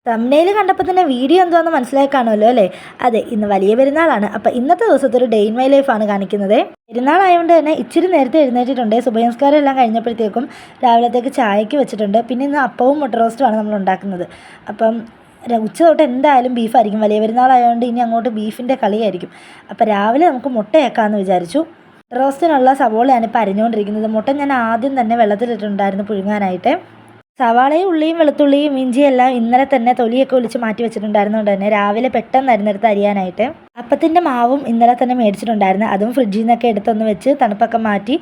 Thumbnail കണ്ടപ്പോൾ തന്നെ video എന്താണെന്ന് മനസ്സിലായി കാണുമല്ലോ അല്ലേ? അതെ, ഇന്ന് വലിയ പെരുന്നാളാണ്. അപ്പോൾ ഇന്നത്തെ ദിവസത്തെ ഒരു ഡേ ഇൻ മൈ ലൈഫാണ് കാണിക്കുന്നത്. പെരുന്നാളായതുകൊണ്ട് തന്നെ ഇച്ചിരി നേരത്തെ എഴുന്നേറ്റിട്ടുണ്ട്. സുബഹി എല്ലാം കഴിഞ്ഞപ്പോഴത്തേക്കും രാവിലത്തേക്ക് ചായക്ക് വെച്ചിട്ടുണ്ട്. പിന്നെ ഇന്ന് അപ്പവും മുട്ട റോസ്റ്റുമാണ് നമ്മൾ ഉണ്ടാക്കുന്നത്. അപ്പം ഉച്ച തൊട്ട് എന്തായാലും ബീഫായിരിക്കും. വലിയ പെരുന്നാളായതുകൊണ്ട് ഇനി അങ്ങോട്ട് ബീഫിൻ്റെ കളിയായിരിക്കും. അപ്പോൾ രാവിലെ നമുക്ക് മുട്ടയാക്കാമെന്ന് വിചാരിച്ചു. റോസ്റ്റിനുള്ള സവോളയാണ് ഇപ്പോൾ അരിഞ്ഞുകൊണ്ടിരിക്കുന്നത്. മുട്ട ഞാൻ ആദ്യം തന്നെ വെള്ളത്തിലിട്ടുണ്ടായിരുന്നു പുഴുങ്ങാനായിട്ട്. സവാളയും ഉള്ളിയും വെളുത്തുള്ളിയും ഇഞ്ചിയും എല്ലാം ഇന്നലെ തന്നെ തൊലിയൊക്കെ ഒലിച്ച് മാറ്റി വെച്ചിട്ടുണ്ടായിരുന്നുകൊണ്ട് തന്നെ രാവിലെ പെട്ടെന്നായിരുന്നു എടുത്ത് അരിയാനായിട്ട്. അപ്പത്തിൻ്റെ മാവും ഇന്നലെ തന്നെ മേടിച്ചിട്ടുണ്ടായിരുന്നു. അതും ഫ്രിഡ്ജിൽ നിന്നൊക്കെ എടുത്തൊന്ന് വെച്ച് തണുപ്പൊക്കെ മാറ്റി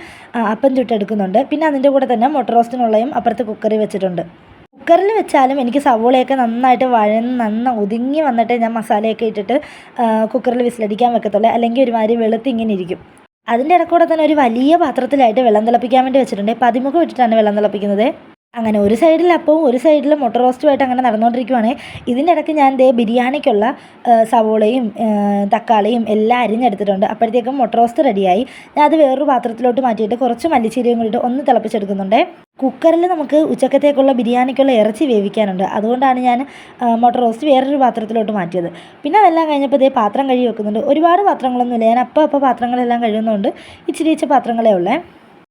അപ്പം ചുട്ടെടുക്കുന്നുണ്ട്. പിന്നെ അതിൻ്റെ കൂടെ തന്നെ മുട്ട റോസ്റ്റിനുള്ളയും അപ്പുറത്ത് കുക്കറിൽ വെച്ചിട്ടുണ്ട്. കുക്കറിൽ വെച്ചാലും എനിക്ക് സവോളയൊക്കെ നന്നായിട്ട് വഴന്ന് ഒതുങ്ങി വന്നിട്ട് ഞാൻ മസാലയൊക്കെ ഇട്ടിട്ട് കുക്കറിൽ വിസിലടിക്കാൻ വെക്കത്തുള്ളൂ. അല്ലെങ്കിൽ ഒരുമാതിരി വെളുത്ത് ഇങ്ങനെ ഇരിക്കും. അതിൻ്റെ ഇടക്കൂടെ തന്നെ ഒരു വലിയ പാത്രത്തിലായിട്ട് വെള്ളം തിളപ്പിക്കാൻ വേണ്ടി വെച്ചിട്ടുണ്ട്. പതിമുഖം ഇട്ടിട്ടാണ് വെള്ളം തിളപ്പിക്കുന്നത്. അങ്ങനെ ഒരു സൈഡിൽ അപ്പവും ഒരു സൈഡിൽ മുട്ട റോസ്റ്റുമായിട്ട് അങ്ങനെ നടന്നുകൊണ്ടിരിക്കുവാണ്. ഇതിൻ്റെ ഇടയ്ക്ക് ഞാൻ ബിരിയാണിക്കുള്ള സവോളയും തക്കാളിയും എല്ലാം അരിഞ്ഞെടുത്തിട്ടുണ്ട്. അപ്പോഴത്തേക്കും മുട്ട റോസ്റ്റ് റെഡിയായി. ഞാൻ അത് വേറൊരു പാത്രത്തിലോട്ട് മാറ്റിയിട്ട് കുറച്ച് മല്ലിച്ചീരയും കൂടിയിട്ട് ഒന്ന് തിളപ്പിച്ചെടുക്കുന്നുണ്ട്. കുക്കറിൽ നമുക്ക് ഉച്ചക്കത്തേക്കുള്ള ബിരിയാണിക്കുള്ള ഇറച്ചി വേവിക്കാനുണ്ട്. അതുകൊണ്ടാണ് ഞാൻ മുട്ട റോസ്റ്റ് വേറൊരു പാത്രത്തിലോട്ട് മാറ്റിയത്. പിന്നെ അതെല്ലാം കഴിഞ്ഞപ്പോൾ പാത്രം കഴുകി വെക്കുന്നുണ്ട്. ഒരുപാട് പാത്രങ്ങളൊന്നുമില്ല. ഞാൻ അപ്പോൾ പാത്രങ്ങളെല്ലാം കഴുകുന്നതുകൊണ്ട് ഇച്ചിരി പാത്രങ്ങളേ ഉള്ളേ.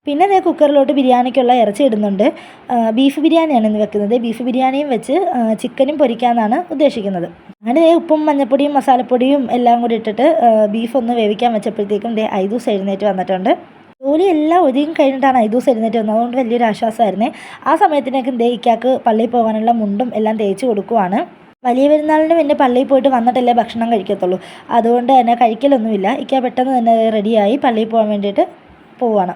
പിന്നെ കുക്കറിലോട്ട് ബിരിയാണിക്കുള്ള ഇറച്ചി ഇടുന്നുണ്ട്. ബീഫ് ബിരിയാണിയാണ് ഇന്ന് വെക്കുന്നത്. ബീഫ് ബിരിയാണിയും വെച്ച് ചിക്കനും പൊരിക്കാമെന്നാണ് ഉദ്ദേശിക്കുന്നത്. അങ്ങനെ ഉപ്പും മഞ്ഞൾപ്പൊടിയും മസാലപ്പൊടിയും എല്ലാം കൂടി ഇട്ടിട്ട് ബീഫ് ഒന്ന് വേവിക്കാൻ വെച്ചപ്പോഴത്തേക്കും ഐദൂസ് എഴുന്നേറ്റ് വന്നിട്ടുണ്ട്. ജോലി എല്ലാം ഒതുങ്ങി കഴിഞ്ഞിട്ടാണ് ഐദൂസ് എഴുന്നേറ്റ് വന്നത്. അതുകൊണ്ട് വലിയൊരു ആശ്വാസമായിരുന്നേ. ആ സമയത്തിനേക്കും ഇക്കാക്ക് പള്ളിയിൽ പോകാനുള്ള മുണ്ടും എല്ലാം തേച്ച് കൊടുക്കുവാണ്. വലിയ പെരുന്നാളിന് പിന്നെ പള്ളിയിൽ പോയിട്ട് വന്നിട്ടല്ലേ ഭക്ഷണം കഴിക്കത്തുള്ളൂ. അതുകൊണ്ട് തന്നെ കഴിക്കലൊന്നുമില്ല. ഇക്ക പെട്ടെന്ന് തന്നെ റെഡിയായി പള്ളിയിൽ പോകാൻ വേണ്ടിയിട്ട് പോവുകയാണ്.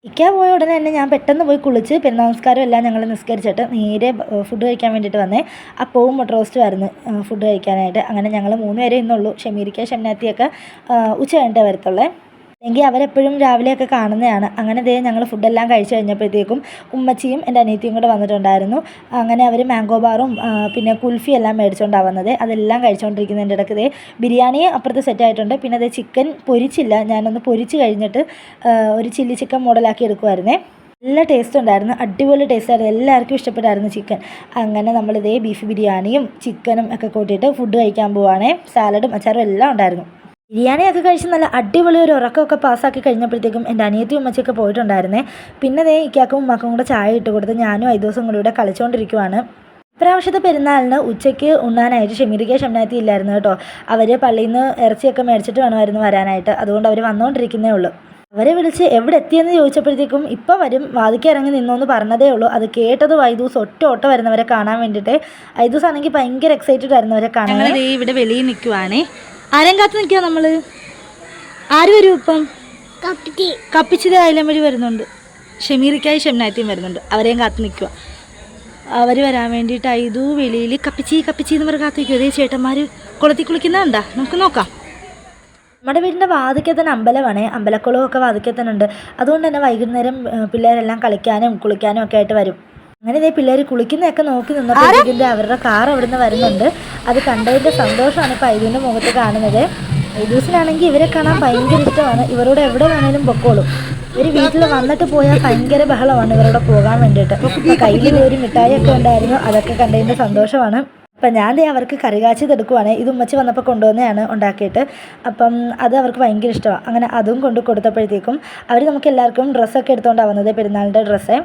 ഇക്ക പോയ ഉടനെ തന്നെ ഞാൻ പെട്ടെന്ന് പോയി കുളിച്ച് പെരുന്നാൾ നമസ്കാരം എല്ലാം ഞങ്ങൾ നിസ്കരിച്ചിട്ട് നേരെ ഫുഡ് കഴിക്കാൻ വേണ്ടിയിട്ട് വന്നേ. അപ്പവും മുട്ട റോസ്റ്റും ആയിരുന്നു ഫുഡ് കഴിക്കാനായിട്ട്. അങ്ങനെ ഞങ്ങൾ 3 പേരേ ഇന്നുള്ളൂ. ഷമീരിക്ക ഷംനാത്തിയൊക്കെ ഉച്ച കഴിഞ്ഞിട്ടേ വരത്തുള്ളേ. എങ്കിൽ അവരെപ്പോഴും രാവിലെയൊക്കെ കാണുന്നതാണ്. അങ്ങനെ ഞങ്ങൾ ഫുഡെല്ലാം കഴിച്ച് കഴിഞ്ഞപ്പോഴത്തേക്കും ഉമ്മച്ചിയും എൻ്റെ അനിയത്തിയും കൂടെ വന്നിട്ടുണ്ടായിരുന്നു. അങ്ങനെ അവർ മാംഗോ ബാറും പിന്നെ കുൽഫി എല്ലാം മേടിച്ചുകൊണ്ടാണ് വന്നത്. അതെല്ലാം കഴിച്ചുകൊണ്ടിരിക്കുന്നതിൻ്റെ ഇടയ്ക്ക് ബിരിയാണി അപ്പുറത്ത് സെറ്റായിട്ടുണ്ട്. പിന്നെ ചിക്കൻ പൊരിച്ചില്ല. ഞാനൊന്ന് പൊരിച്ച് കഴിഞ്ഞിട്ട് ഒരു ചില്ലി ചിക്കൻ മോഡലാക്കി എടുക്കുമായിരുന്നേ. നല്ല ടേസ്റ്റ് ഉണ്ടായിരുന്നു. അടിപൊളി ടേസ്റ്റായിരുന്നു. എല്ലാവർക്കും ഇഷ്ടപ്പെട്ടായിരുന്നു ചിക്കൻ. അങ്ങനെ ബീഫ് ബിരിയാണിയും ചിക്കനും ഒക്കെ കൂട്ടിയിട്ട് ഫുഡ് കഴിക്കാൻ പോവുകയാണേ. സാലഡും അച്ചാറും എല്ലാം ഉണ്ടായിരുന്നു. ബിരിയാണിയൊക്കെ കഴിച്ച് നല്ല അടിപൊളി ഒരു ഉറക്കമൊക്കെ പാസ്സാക്കി കഴിഞ്ഞപ്പോഴത്തേക്കും എൻ്റെ അനിയത്തിയും ഉമ്മച്ചിയൊക്കെ പോയിട്ടുണ്ടായിരുന്നേ. പിന്നെ ഇക്കാക്കും ഉമ്മാക്കും കൂടെ ചായ ഇട്ട് കൊടുത്ത് ഞാനും ഐദൂസും കൂടി ഇവിടെ കളിച്ചുകൊണ്ടിരിക്കുവാണ്. ഇപ്രാവശ്യത്തെ പെരുന്നാളിന് ഉച്ചയ്ക്ക് ഉണ്ണാനായിട്ട് ഷമീരിക്ക ഷംനാത്തി ഇല്ലായിരുന്നു കേട്ടോ. അവർ പള്ളിയിൽ നിന്ന് ഇറച്ചിയൊക്കെ മേടിച്ചിട്ട് വേണമായിരുന്നു വരാനായിട്ട്. അതുകൊണ്ട് അവർ വന്നുകൊണ്ടിരിക്കുന്നേ ഉള്ളൂ. അവരെ വിളിച്ച് എവിടെ എത്തിയെന്ന് ചോദിച്ചപ്പോഴത്തേക്കും ഇപ്പോൾ വരും, വാതിക്ക് ഇറങ്ങി നിന്നോന്ന് പറഞ്ഞതേ ഉള്ളൂ. അത് കേട്ടത് ഐദൂസ് ഒറ്റ വരുന്നവരെ കാണാൻ വേണ്ടിയിട്ട്. ഐദൂസ് ആണെങ്കിൽ ഭയങ്കര എക്സൈറ്റഡ് ആയിരുന്നു അവരെ കാണാൻ. ഞങ്ങൾ ഇവിടെ വെളിയിൽ നിൽക്കുവാണേ. ആരെയും കാത്ത് നിൽക്കുക നമ്മൾ. ആര് വരും ഇപ്പം? കപ്പിച്ചത് അയലം വഴി വരുന്നുണ്ട്. ഷമീറിക്കായി ഷംനാത്തിയും വരുന്നുണ്ട്. അവരെയും കാത്ത് നിൽക്കുക. അവർ വരാൻ വേണ്ടിയിട്ട് ഐദൂ വെളിയിൽ കപ്പിച്ചി എന്ന് പറഞ്ഞ് കാത്ത് നിൽക്കുക. അതേ ചേട്ടന്മാർ കുളത്തിൽ കുളിക്കുന്നതുണ്ടാ? നമുക്ക് നോക്കാം. നമ്മുടെ വീടിൻ്റെ വാതിക്കൽ തന്നെ അമ്പലമാണേ. അമ്പലക്കുളമൊക്കെ വാതിക്കൽ തന്നെ ഉണ്ട്. അതുകൊണ്ട് തന്നെ വൈകുന്നേരം പിള്ളേരെല്ലാം കളിക്കാനും കുളിക്കാനും ഒക്കെ ആയിട്ട് വരും. അങ്ങനെ പിള്ളേർ കുളിക്കുന്നതൊക്കെ നോക്കി നിന്നപ്പോഴത്തേക്കിൻ്റെ അവരുടെ കാർ അവിടെ നിന്ന് വരുന്നുണ്ട്. അത് കണ്ടതിൻ്റെ സന്തോഷമാണ് ഇപ്പോൾ ഐദൂൻ്റെ മുഖത്ത് കാണുന്നത്. ഐദൂസിനാണെങ്കിൽ ഇവരെ കാണാൻ ഭയങ്കര ഇഷ്ടമാണ്. ഇവരോട് എവിടെ വേണേലും പൊക്കോളും. ഇവർ വീട്ടിൽ വന്നിട്ട് പോയാൽ ഭയങ്കര ബഹളമാണ് ഇവരോട് പോകാൻ വേണ്ടിയിട്ട്. കയ്യിൽ ഒരു മിഠായിയൊക്കെ ഉണ്ടായിരുന്നു. അതൊക്കെ കണ്ടതിൻ്റെ സന്തോഷമാണ്. അപ്പം ഞാൻ അവർക്ക് കറി കാച്ചിതെടുക്കുവാണ്. ഇത് ഉമ്മച്ചി വന്നപ്പോൾ കൊണ്ടുവന്നതാണ് ഉണ്ടാക്കിയിട്ട്. അപ്പം അത് അവർക്ക് ഭയങ്കര ഇഷ്ടമാണ്. അങ്ങനെ അതും കൊണ്ട് കൊടുത്തപ്പോഴത്തേക്കും അവർ നമുക്ക് എല്ലാവർക്കും ഡ്രസ്സൊക്കെ എടുത്തുകൊണ്ടാണ് വന്നത്. പെരുന്നാളിൻ്റെ ഡ്രസ്സ്.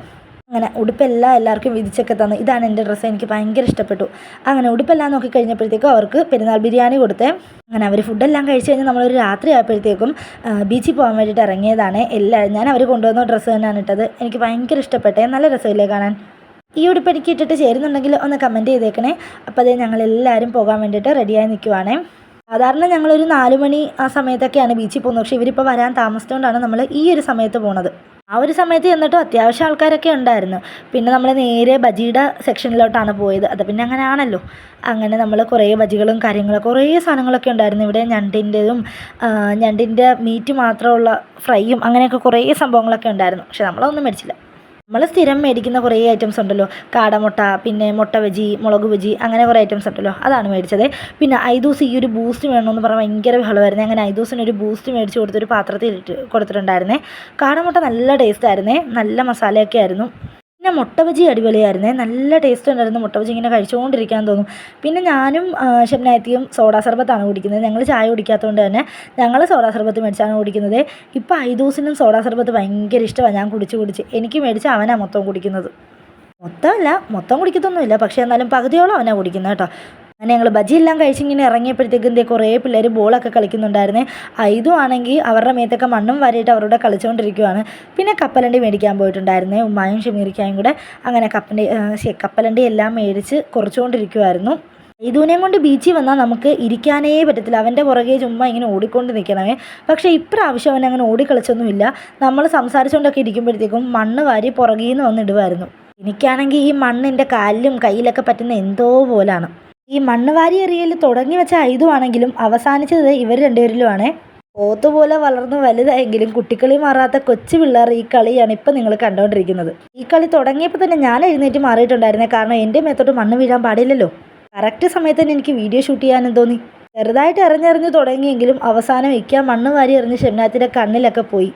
അങ്ങനെ ഉടുപ്പെല്ലാം എല്ലാവർക്കും വിധിച്ചൊക്കെ തന്നു. ഇതാണ് എൻ്റെ ഡ്രസ്സ്. എനിക്ക് ഭയങ്കര ഇഷ്ടപ്പെട്ടു. അങ്ങനെ ഉടുപ്പെല്ലാം നോക്കി കഴിഞ്ഞപ്പോഴത്തേക്കും അവർക്ക് പെരുന്നാൾ ബിരിയാണി കൊടുത്തേ. അങ്ങനെ അവർ ഫുഡെല്ലാം കഴിച്ച് കഴിഞ്ഞ് നമ്മളൊരു രാത്രി ആയപ്പോഴത്തേക്കും ബീച്ചിൽ പോകാൻ വേണ്ടിയിട്ട് ഇറങ്ങിയതാണ്. ഞാൻ അവർ കൊണ്ടുവന്ന ഡ്രസ്സ് തന്നെയാണ് ഇട്ടത്. എനിക്ക് ഭയങ്കര ഇഷ്ടപ്പെട്ടേ. നല്ല രസമില്ലേ കാണാൻ? ഈ ഉടുപ്പ് എനിക്ക് ഇട്ടിട്ട് ചേരുന്നുണ്ടെങ്കിൽ ഒന്ന് കമൻറ്റ് ചെയ്തേക്കണേ. അപ്പോൾ ഞങ്ങളെല്ലാവരും പോകാൻ വേണ്ടിയിട്ട് റെഡിയായി നിൽക്കുവാണേ. സാധാരണ ഞങ്ങളൊരു 4 മണി ആ സമയത്തൊക്കെയാണ് ബീച്ചിൽ പോകുന്നത്. പക്ഷേ ഇവരിപ്പോൾ വരാൻ താമസിച്ചുകൊണ്ടാണ് നമ്മൾ ഈ ഒരു സമയത്ത് പോണത്. ആ ഒരു സമയത്ത് ചെന്നിട്ടും അത്യാവശ്യം ആൾക്കാരൊക്കെ ഉണ്ടായിരുന്നു. പിന്നെ നമ്മൾ നേരെ ബജിയുടെ സെക്ഷനിലോട്ടാണ് പോയത്. അത് പിന്നെ അങ്ങനെ ആണല്ലോ. അങ്ങനെ നമ്മൾ കുറേ ബജികളും കാര്യങ്ങളും കുറേ സാധനങ്ങളൊക്കെ ഉണ്ടായിരുന്നു. ഇവിടെ ഞണ്ടിൻ്റെ മീറ്റ് മാത്രമുള്ള ഫ്രൈയും അങ്ങനെയൊക്കെ കുറേ സംഭവങ്ങളൊക്കെ ഉണ്ടായിരുന്നു. പക്ഷെ നമ്മളതൊന്നും മേടിച്ചില്ല. നമ്മൾ സ്ഥിരം മേടിക്കുന്ന കുറേ ഐറ്റംസ് ഉണ്ടല്ലോ. കാടമുട്ട, പിന്നെ മുട്ട ബജി, മുളക് ബജി, അങ്ങനെ കുറേ ഐറ്റംസ് ഉണ്ടല്ലോ. അതാണ് മേടിച്ചത്. പിന്നെ ഐദൂസ് ഈ ഒരു ബൂസ്റ്റ് വേണമെന്ന് പറഞ്ഞാൽ ഭയങ്കര ബഹളമായിരുന്നേ. അങ്ങനെ ഐദൂസിനൊരു ബൂസ്റ്റ് മേടിച്ച് കൊടുത്തൊരു പാത്രത്തിൽ കൊടുത്തിട്ടുണ്ടായിരുന്നേ. കാടമുട്ട നല്ല ടേസ്റ്റ് ആയിരുന്നേ. നല്ല മസാലയൊക്കെ ആയിരുന്നു. പിന്നെ മുട്ട ബജി അടിപൊളിയായിരുന്നേ, നല്ല ടേസ്റ്റ് ഉണ്ടായിരുന്നു. മുട്ട ബജി ഇങ്ങനെ കഴിച്ചുകൊണ്ടിരിക്കാൻ തോന്നും. പിന്നെ ഞാനും ഷംനാത്തിയും സോഡാ സർബത്താണ് കുടിക്കുന്നത്. ഞങ്ങൾ ചായ കുടിക്കാത്തതുകൊണ്ട് തന്നെ ഞങ്ങൾ സോഡാ സർബത്ത് മേടിച്ചാണ് കുടിക്കുന്നത്. ഇപ്പോൾ ഐദൂസിനും സോഡാ സർബത്ത് ഭയങ്കര ഇഷ്ടമാണ്. ഞാൻ കുടിച്ച് എനിക്ക് മേടിച്ച് അവനാണ് മൊത്തം കുടിക്കുന്നത്. മൊത്തം കുടിക്കത്തൊന്നുമില്ല, പക്ഷേ എന്നാലും പകുതിയോളം അവനാണ് കുടിക്കുന്നത് കേട്ടോ. അങ്ങനെ ഞങ്ങൾ ബജിയെല്ലാം കഴിച്ചിങ്ങനെ ഇറങ്ങിയപ്പോഴത്തേക്കും കുറേ പിള്ളേർ ബോളൊക്കെ കളിക്കുന്നുണ്ടായിരുന്നേ. ഐദു ആണെങ്കിൽ അവരുടെ മേത്തൊക്കെ മണ്ണും വാരിയിട്ട് അവരോട് കളിച്ചുകൊണ്ടിരിക്കുവാണ്. പിന്നെ കപ്പലണ്ടി മേടിക്കാൻ പോയിട്ടുണ്ടായിരുന്നേ, ഉമ്മായും ഷമീറിക്കായും കൂടെ. അങ്ങനെ കപ്പലണ്ടി എല്ലാം മേടിച്ച് കുറച്ചുകൊണ്ടിരിക്കുമായിരുന്നു. ഐദുവിനെയും കൊണ്ട് ബീച്ചിൽ വന്നാൽ നമുക്ക് ഇരിക്കാനേ പറ്റത്തില്ല. അവൻ്റെ പുറകെ ചുമ്മാ ഇങ്ങനെ ഓടിക്കൊണ്ട് നിൽക്കണമേ. പക്ഷേ ഇപ്രാവശ്യം അവൻ അങ്ങനെ ഓടിക്കളിച്ചൊന്നുമില്ല. നമ്മൾ സംസാരിച്ചുകൊണ്ടൊക്കെ ഇരിക്കുമ്പോഴത്തേക്കും മണ്ണ് വാരി പുറകിൽ നിന്ന് വന്നിടുമായിരുന്നു. എനിക്കാണെങ്കിൽ ഈ മണ്ണ് എൻ്റെ കാലിലും കയ്യിലൊക്കെ പറ്റുന്ന എന്തോ പോലാണ്. ഈ മണ്ണ് വാരി എറിയൽ തുടങ്ങി വെച്ച ഐദു ആണെങ്കിലും അവസാനിച്ചത് ഇവർ രണ്ടുപേരിലുമാണേ. പോത്തുപോലെ വളർന്നു വലുതായെങ്കിലും കുട്ടിക്കളി മാറാത്ത കൊച്ചു പിള്ളേർ ഈ കളിയാണ് ഇപ്പം നിങ്ങൾ കണ്ടുകൊണ്ടിരിക്കുന്നത്. ഈ കളി തുടങ്ങിയപ്പോൾ തന്നെ ഞാൻ എഴുന്നേറ്റ് മാറിയിട്ടുണ്ടായിരുന്നേ, കാരണം എൻ്റെ മേത്തോട്ട് മണ്ണ് വീഴാൻ പാടില്ലല്ലോ. കറക്റ്റ് സമയത്ത് തന്നെ എനിക്ക് വീഡിയോ ഷൂട്ട് ചെയ്യാനും തോന്നി. ചെറുതായിട്ട് എറിഞ്ഞെറിഞ്ഞ് തുടങ്ങിയെങ്കിലും അവസാനം ഇക്ക മണ്ണ് വാരി എറിഞ്ഞ് ഷംനാത്തിൻ്റെ കണ്ണിലൊക്കെ പോയി.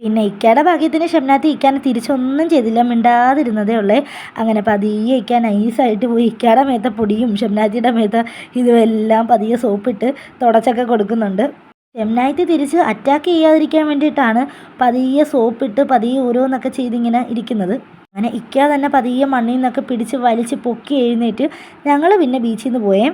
പിന്നെ ഇക്കയുടെ ഭാഗ്യത്തിന് ഷംനാത്തി ഇക്കാനെ തിരിച്ചൊന്നും ചെയ്തില്ല, മിണ്ടാതിരുന്നതേ ഉള്ളേ. അങ്ങനെ പതിയെ ഇക്കാൻ നൈസായിട്ട് പോയി ഇക്കയുടെ മേത്ത പൊടിയും ഷംനാത്തിയുടെ മേത്ത ഇതുമെല്ലാം പതിയെ സോപ്പിട്ട് തുടച്ചൊക്കെ കൊടുക്കുന്നുണ്ട്. ഷംനാത്തി തിരിച്ച് അറ്റാക്ക് ചെയ്യാതിരിക്കാൻ വേണ്ടിയിട്ടാണ് പതിയെ സോപ്പിട്ട് പതിയെ ഓരോന്നൊക്കെ ചെയ്തിങ്ങനെ ഇരിക്കുന്നത്. അങ്ങനെ ഇക്ക തന്നെ പതിയെ മണ്ണിൽ നിന്നൊക്കെ പിടിച്ച് വലിച്ച് പൊക്കി എഴുന്നേറ്റ് ഞങ്ങൾ പിന്നെ ബീച്ചിൽ നിന്ന് പോയേ.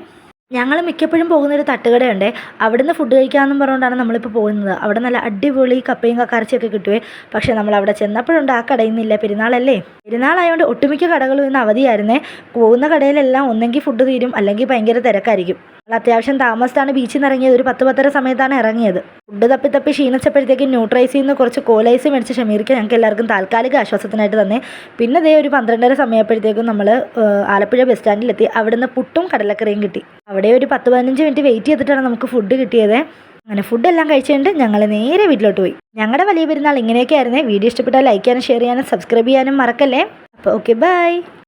ഞങ്ങൾ മിക്കപ്പോഴും പോകുന്നൊരു തട്ടുകടയുണ്ട്, അവിടുന്ന് ഫുഡ് കഴിക്കാമെന്നും പറഞ്ഞുകൊണ്ടാണ് നമ്മളിപ്പോൾ പോകുന്നത്. അവിടെ നല്ല അടിപൊളി കപ്പയും കക്കറച്ചിയൊക്കെ കിട്ടുവേ. പക്ഷേ നമ്മൾ അവിടെ ചെന്നപ്പോഴുണ്ട് ആ കടയിൽ നിന്നില്ല. പെരുന്നാളല്ലേ, പെരുന്നാളായതുകൊണ്ട് ഒട്ടുമിക്ക കടകളും ഇന്ന് അവധിയായിരുന്നേ. പോകുന്ന കടയിലെല്ലാം ഒന്നെങ്കിൽ ഫുഡ് തീരും അല്ലെങ്കിൽ ഭയങ്കര തിരക്കായിരിക്കും. നമ്മൾ അത്യാവശ്യം താമസിച്ചാണ് ബീച്ചിൽ നിന്ന് ഇറങ്ങിയത്. ഒരു 10-10:30 സമയത്താണ് ഇറങ്ങിയത്. ഫുഡ് തപ്പി ക്ഷീണിച്ചപ്പോഴത്തേക്കും ന്യൂട്രൈസിൽ നിന്ന് കുറച്ച് കോലൈസ് മേടിച്ച് ഷമീർക്ക് ഞങ്ങൾക്ക് എല്ലാവർക്കും താൽക്കാലിക ആശ്വാസത്തിനായിട്ട് തന്നെ. പിന്നെ ദേ ഒരു 12:30 സമയപ്പോഴത്തേക്കും നമ്മൾ ആലപ്പുഴ ബസ് സ്റ്റാൻഡിലെത്തി. അവിടുന്ന് പുട്ടും കടലക്കറിയും കിട്ടി. അവിടെ ഒരു 10-15 മിനിറ്റ് വെയിറ്റ് ചെയ്തിട്ടാണ് നമുക്ക് ഫുഡ് കിട്ടിയത്. അങ്ങനെ ഫുഡെല്ലാം കഴിച്ചുകൊണ്ട് ഞങ്ങൾ നേരെ വീട്ടിലോട്ട് പോയി. ഞങ്ങളുടെ വലിയ പെരുന്നാൾ ഇങ്ങനെയൊക്കെ ആയിരുന്നേ. വീഡിയോ ഇഷ്ടപ്പെട്ടാൽ ലൈക്ക് ചെയ്യാനും ഷെയർ ചെയ്യാനും സബ്സ്ക്രൈബ് ചെയ്യാനും മറക്കല്ലേ. അപ്പോൾ ഓക്കെ, ബൈ.